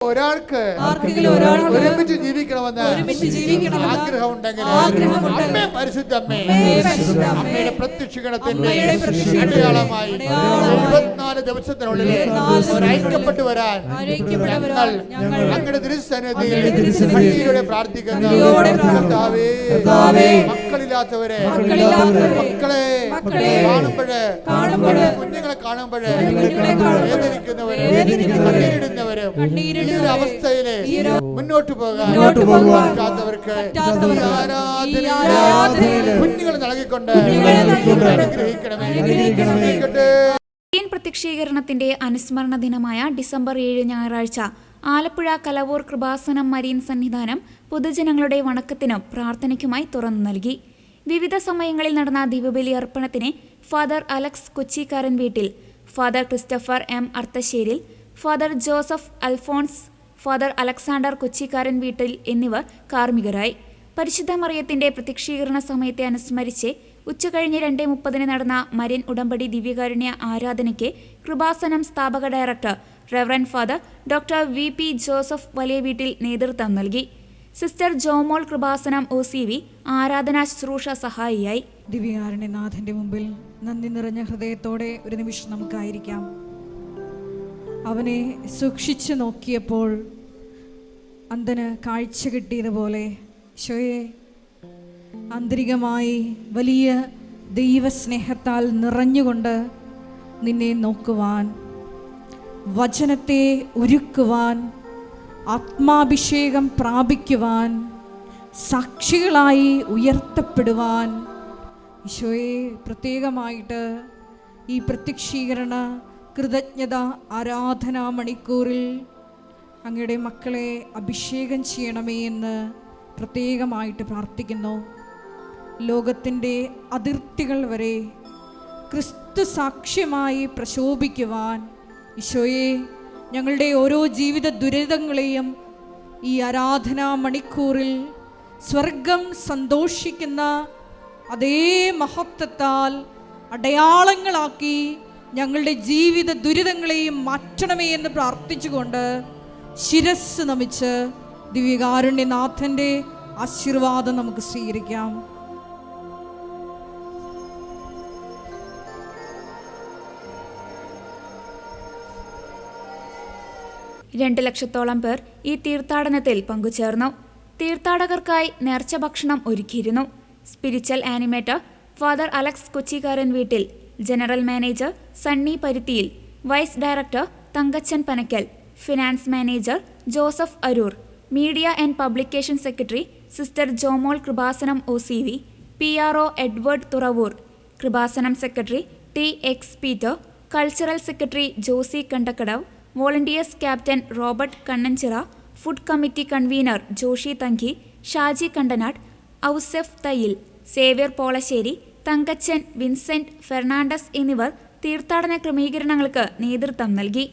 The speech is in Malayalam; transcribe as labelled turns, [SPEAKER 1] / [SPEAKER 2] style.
[SPEAKER 1] ഒരാൾക്ക് ഒരുമിച്ച് ജീവിക്കണമെന്ന് ആഗ്രഹമുണ്ടെങ്കിൽ അമ്മേ പരിശുദ്ധമ്മേ, അമ്മയുടെ പ്രത്യക്ഷീകരണത്തിന്റെ അടയാളമായി 74 ദിവസത്തിനുള്ളിൽ ഐക്യപ്പെട്ടു വരാൻ ഞങ്ങൾ അങ്ങയുടെ തിരുസന്നിധിയിൽ പ്രാർത്ഥിക്കുന്നു. മക്കളില്ലാത്തവരെ മക്കളെ കാണുമ്പോഴേ കുഞ്ഞുങ്ങളെ കാണുമ്പോഴേ വേദനിക്കുന്നവരും അവസ്ഥയില് മുന്നോട്ട് പോകാൻ കുഞ്ഞുങ്ങൾ നൽകിക്കൊണ്ട്
[SPEAKER 2] പ്രത്യക്ഷീകരണത്തിന്റെ അനുസ്മരണ ദിനമായ ഡിസംബർ 7 ഞായറാഴ്ച ആലപ്പുഴ കലവൂർ കൃപാസനം മരീൻ സന്നിധാനം പൊതുജനങ്ങളുടെ വണക്കത്തിനും പ്രാർത്ഥനയ്ക്കുമായി തുറന്നു നൽകി. വിവിധ സമയങ്ങളിൽ നടന്ന ദിവ്യബലി അർപ്പണത്തിന് father Alex Kochikkaran Veettil, father Christopher M Arthasseril, father Joseph Alphonse, father Alexander Kochikkaran Veettil എന്നിവർ കാർമ്മികരായി. പരിശുദ്ധ മറിയത്തിന്റെ പ്രത്യക്ഷീകരണ സമയത്തെ അനുസ്മരിച്ച് ഉച്ചകഴിഞ്ഞ് 2:30 നടന്ന മരിയൻ ഉടമ്പടി ദിവ്യകാരുണ്യ ആരാധനയ്ക്ക് കൃപാസനം സ്ഥാപക director reverend father doctor VP Joseph വലിയ വീട്ടിൽ നേതൃത്വം നൽകി. സിസ്റ്റർ ജോമോൾ കൃപാസനം OCV ആരാധനാ ശുശ്രൂഷ സഹായിയായി.
[SPEAKER 3] ദിവ്യകാരുണ്യനാഥന്റെ മുമ്പിൽ നന്ദി നിറഞ്ഞ ഹൃദയത്തോടെ ഒരു നിമിഷം നമുക്കായിരിക്കാം. അവനെ സൂക്ഷിച്ചു നോക്കിയപ്പോൾ അന്ധന് കാഴ്ച കിട്ടിയതുപോലെ ഈശോയെ, ആന്തരികമായി വലിയ ദൈവസ്നേഹത്താൽ നിറഞ്ഞുകൊണ്ട് നിന്നെ നോക്കുവാൻ, വചനത്തെ ഒരുക്കുവാൻ, ആത്മാഭിഷേകം പ്രാപിക്കുവാൻ, സാക്ഷികളായി ഉയർത്തപ്പെടുവാൻ ഈശോയെ പ്രത്യേകമായിട്ട് ഈ പ്രത്യക്ഷീകരണ കൃതജ്ഞത ആരാധനാ മണിക്കൂറിൽ അങ്ങയുടെ മക്കളെ അഭിഷേകം ചെയ്യണമേ എന്ന് പ്രത്യേകമായിട്ട് പ്രാർത്ഥിക്കുന്നു. ലോകത്തിൻ്റെ അതിർത്തികൾ വരെ ക്രിസ്തു സാക്ഷ്യമായി പ്രശോഭിക്കുവാൻ ഈശോയെ, ഞങ്ങളുടെ ഓരോ ജീവിത ദുരിതങ്ങളെയും ഈ ആരാധനാ മണിക്കൂറിൽ സ്വർഗം സന്തോഷിക്കുന്ന അതേ മഹത്വത്താൽ അടയാളങ്ങളാക്കി ഞങ്ങളുടെ ജീവിത ദുരിതങ്ങളെയും മാറ്റണമേ എന്ന് പ്രാർത്ഥിച്ചുകൊണ്ട് ശിരസ് നമിച്ച് ദിവ്യകാരുണ്യനാഥന്റെ ആശീർവാദം നമുക്ക് സ്വീകരിക്കാം.
[SPEAKER 2] രണ്ട് ലക്ഷത്തോളം പേർ ഈ തീർത്ഥാടനത്തിൽ പങ്കുചേർന്നു. തീർത്ഥാടകർക്കായി നേർച്ച ഭക്ഷണം ഒരുക്കിയിരുന്നു. Spiritual animator father Alex Kochikkaran Veettil, general manager Sunny Paruthiyil, vice director Thankachan Panakkal, finance manager Joseph Aroor, media and publication secretary sister Jomol Kripasanam OCV, PRO Edward Thuravoor, Kripasanam secretary TX Peter, cultural secretary Josy Kandakkadavu, volunteers captain Robert Kannanchira, food committee convener Joshy Thanki, Shaji Kandanad, Ousaph Thayyil, Xavier Polassery, Thankachan, Vincent, Fernandes എന്നിവർ തീർത്ഥാടന ക്രമീകരണങ്ങൾക്ക് നേതൃത്വം നൽകി.